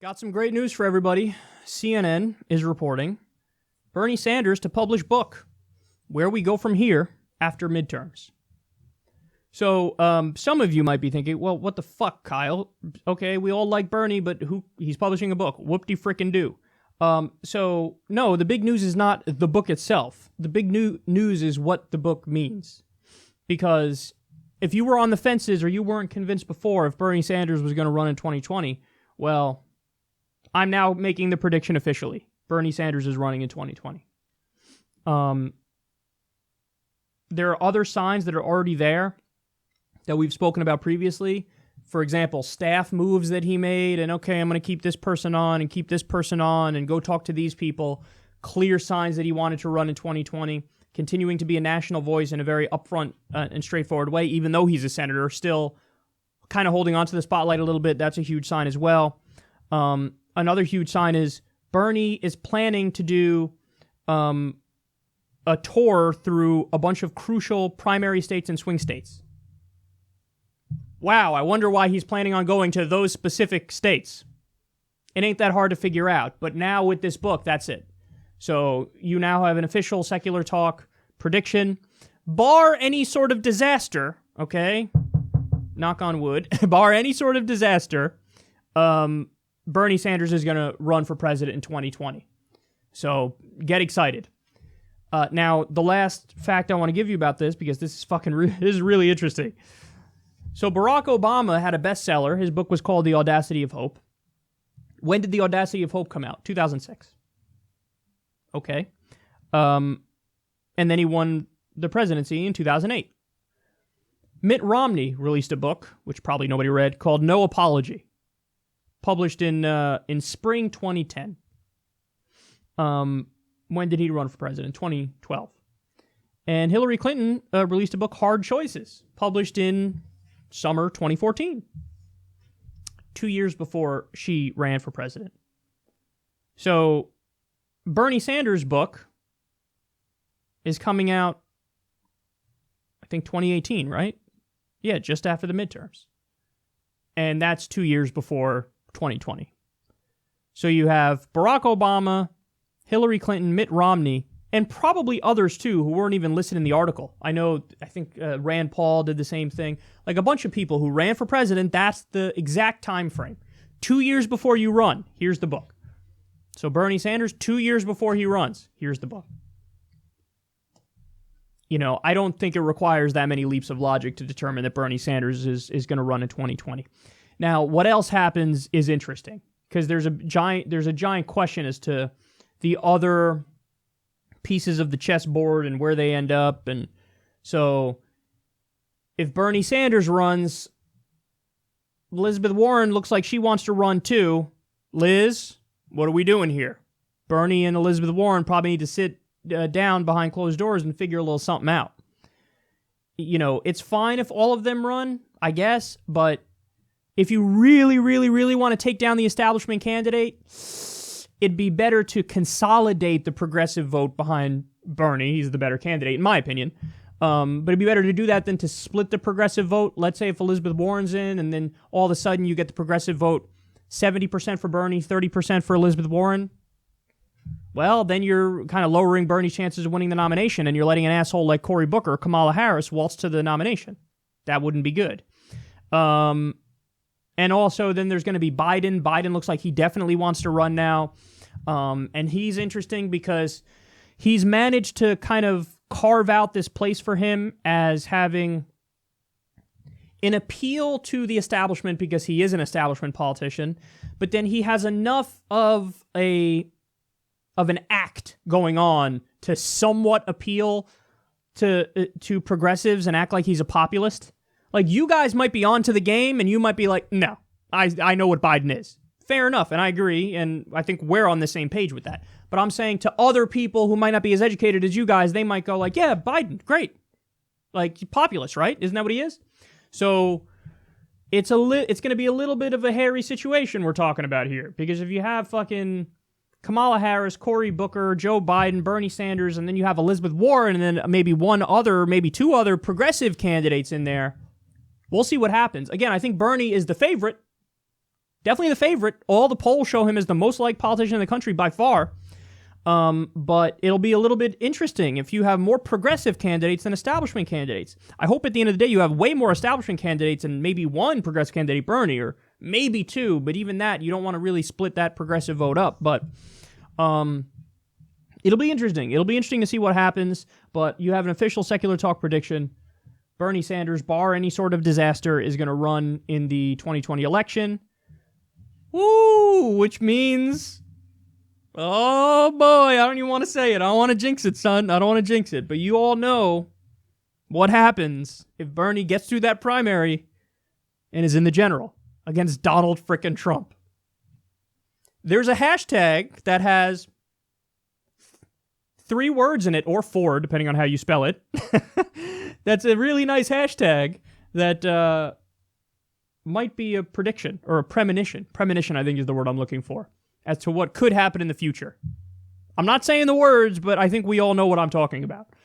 Got some great news for everybody. CNN is reporting Bernie Sanders to publish book, Where We Go From Here After Midterms. So some of you might be thinking, well, what the fuck, Kyle? Okay, we all like Bernie, but he's publishing a book. Whoop-de-frickin-do. So, no, the big news is not the book itself. The big news is what the book means. Because if you were on the fences or you weren't convinced before if Bernie Sanders was going to run in 2020, well, I'm now making the prediction officially. Bernie Sanders is running in 2020. There are other signs that are already there that we've spoken about previously. For example, staff moves that he made, and okay, I'm going to keep this person on and keep this person on and go talk to these people. Clear signs that he wanted to run in 2020. Continuing to be a national voice in a very upfront and straightforward way, even though he's a senator, still kind of holding on to the spotlight a little bit. That's a huge sign as well. Another huge sign is Bernie is planning to do a tour through a bunch of crucial primary states and swing states. Wow, I wonder why he's planning on going to those specific states. It ain't that hard to figure out, but now with this book, that's it. So you now have an official Secular Talk prediction. Bar any sort of disaster, okay? Knock on wood. Bar any sort of disaster, Bernie Sanders is going to run for president in 2020. So get excited. Now, the last fact I want to give you about this, because this is this is really interesting. So Barack Obama had a bestseller. His book was called The Audacity of Hope. When did The Audacity of Hope come out? 2006. Okay. And then he won the presidency in 2008. Mitt Romney released a book, which probably nobody read, called No Apology, published in spring 2010. When did he run for president? 2012. And Hillary Clinton released a book, Hard Choices, published in summer 2014, 2 years before she ran for president. So Bernie Sanders' book is coming out, I think 2018, right? Yeah, just after the midterms. And that's 2 years before 2020. So you have Barack Obama, Hillary Clinton, Mitt Romney, and probably others too who weren't even listed in the article. I think Rand Paul did the same thing. Like a bunch of people who ran for president, that's the exact time frame. 2 years before you run, here's the book. So Bernie Sanders, 2 years before he runs, here's the book. You know, I don't think it requires that many leaps of logic to determine that Bernie Sanders is going to run in 2020. Now, what else happens is interesting, because there's a giant question as to the other pieces of the chessboard and where they end up. And so if Bernie Sanders runs, Elizabeth Warren looks like she wants to run too. Liz, what are we doing here? Bernie and Elizabeth Warren probably need to sit down behind closed doors and figure a little something out. You know, it's fine if all of them run, I guess, but if you really, really, really want to take down the establishment candidate, it'd be better to consolidate the progressive vote behind Bernie. He's the better candidate, in my opinion. But it'd be better to do that than to split the progressive vote. Let's say if Elizabeth Warren's in, and then all of a sudden you get the progressive vote 70% for Bernie, 30% for Elizabeth Warren. Well, then you're kind of lowering Bernie's chances of winning the nomination, and you're letting an asshole like Cory Booker, Kamala Harris, waltz to the nomination. That wouldn't be good. And also, then there's going to be Biden. Biden looks like he definitely wants to run now. And he's interesting because he's managed to kind of carve out this place for him as having an appeal to the establishment because he is an establishment politician, but then he has enough of an act going on to somewhat appeal to progressives and act like he's a populist. Like, you guys might be onto the game and you might be like, no, I know what Biden is. Fair enough, and I agree, and I think we're on the same page with that. But I'm saying to other people who might not be as educated as you guys, they might go like, yeah, Biden, great. Like, populist, right? Isn't that what he is? So it's going to be a little bit of a hairy situation we're talking about here. Because if you have fucking Kamala Harris, Cory Booker, Joe Biden, Bernie Sanders, and then you have Elizabeth Warren, and then maybe maybe two other progressive candidates in there, we'll see what happens. Again, I think Bernie is the favorite. Definitely the favorite. All the polls show him as the most liked politician in the country by far. But it'll be a little bit interesting if you have more progressive candidates than establishment candidates. I hope at the end of the day you have way more establishment candidates and maybe one progressive candidate, Bernie, or maybe two, but even that, you don't want to really split that progressive vote up. But it'll be interesting. It'll be interesting to see what happens, but you have an official Secular Talk prediction. Bernie Sanders, bar any sort of disaster, is going to run in the 2020 election. Woo! Which means... oh boy, I don't even want to say it. I don't want to jinx it, son. I don't want to jinx it. But you all know what happens if Bernie gets through that primary and is in the general against Donald frickin' Trump. There's a hashtag that has 3 words in it, or 4, depending on how you spell it. That's a really nice hashtag that might be a prediction or a premonition. Premonition, I think, is the word I'm looking for, as to what could happen in the future. I'm not saying the words, but I think we all know what I'm talking about.